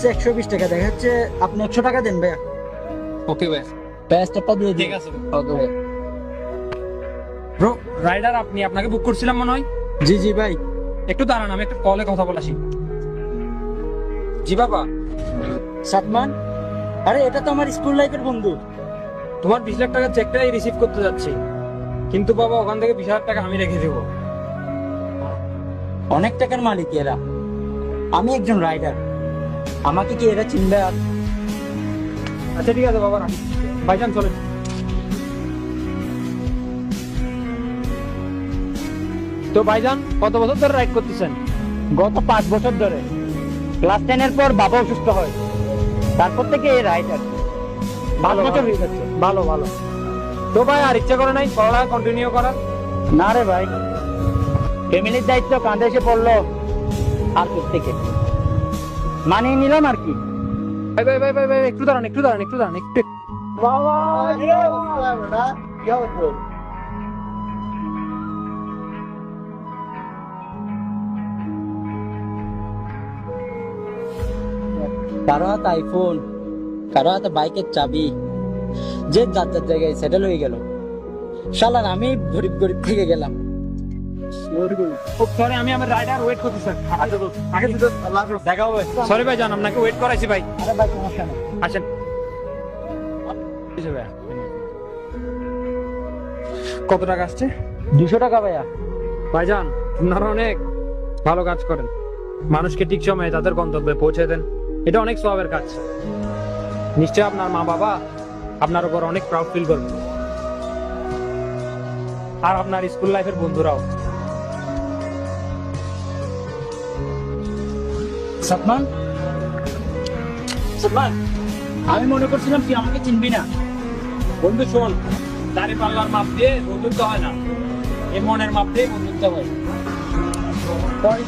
দেখাচ্ছে 120 টাকা, দেখাচ্ছে আপনি 100 টাকা দেন ভাইয়া। ওকে ভাই, প্যাসটা দিয়ে দিন। ঠিক আছে ভাই। ওকে ভাই। ব্রো, রাইডার আপনি, আপনাকে বুক করছিলাম মনে হয়। জি জি ভাই। একটু দাঁড়ান, আমি একটা কলে কথা বলাছি। জি বাবা। সাদমান, আরে এটা তো আমার স্কুল লাইফের বন্ধু। তোমার 20 লাখ টাকার চেকটাই রিসিভ করতে যাচ্ছি, কিন্তু বাবা ওখান থেকে 20,000 টাকা আমি রেখে দেবো। অনেক টাকার মালিক এরা, আমি একজন রাইডার, আমাকে কি এরা চিনবে? আর আচ্ছা ঠিক আছে বাবা, রাখি। ভাইজান চলে। তো ভাইজান কত বছর ধরে রাইড করতেছেন? গত 5 বছর ধরে। ক্লাস 10 এর পর বাবা অসুস্থ হয়, তারপর থেকে এই রাইডার। ভালো বছর হয়ে যাচ্ছে। ভালো ভালো। তো ভাই আর ইচ্ছা করে নাই পড়ালেখা কন্টিনিউ করার? না রে ভাই, ফ্যামিলির দায়িত্ব কাঁধে এসে পড়লো, আর থেকে মানিয়ে নিলাম আর কি। ভাই ভাই ভাই ভাই ভাই, একটু দাঁড়ান একটু দাঁড়ান একটু দাঁড়ান একটু। কারো হাতে আইফোন, কারো হাতে বাইকের চাবি, যে যার যার জায়গায় সেটেল হয়ে গেল। শালার আমি গরিব গরিব থেকে গেলাম। খুব সরি, আমি আমার রাইডার ওয়েট করছি স্যার। আগে তো দেখা হবে। সরি ভাই জান, আপনাকে ওয়েট করাইছি ভাই। আরে ভাই সমস্যা নেই। আসেন। কত টাকা আসছে? 200 টাকা ভাইয়া। ভাইজান আপনারা অনেক ভালো কাজ করেন, মানুষকে ঠিক সময়ে তাদের গন্তব্যে পৌঁছে দেন, এটা অনেক সওয়াবের কাজ। নিশ্চয় আপনার মা বাবা আপনার উপর অনেক প্রাউড ফিল করবে, আর আপনার স্কুল লাইফের বন্ধুরাও। সাদমান, সাদমান, আমি মনে করছিলাম তুই আমাকে চিনবি না। বন্ধু শোন, দাড়ি পাল্লার মাপ দিয়ে বন্ধুত্ব হয় না, এ মনের মাপ দিয়ে বন্ধুত্ব হয়। সরি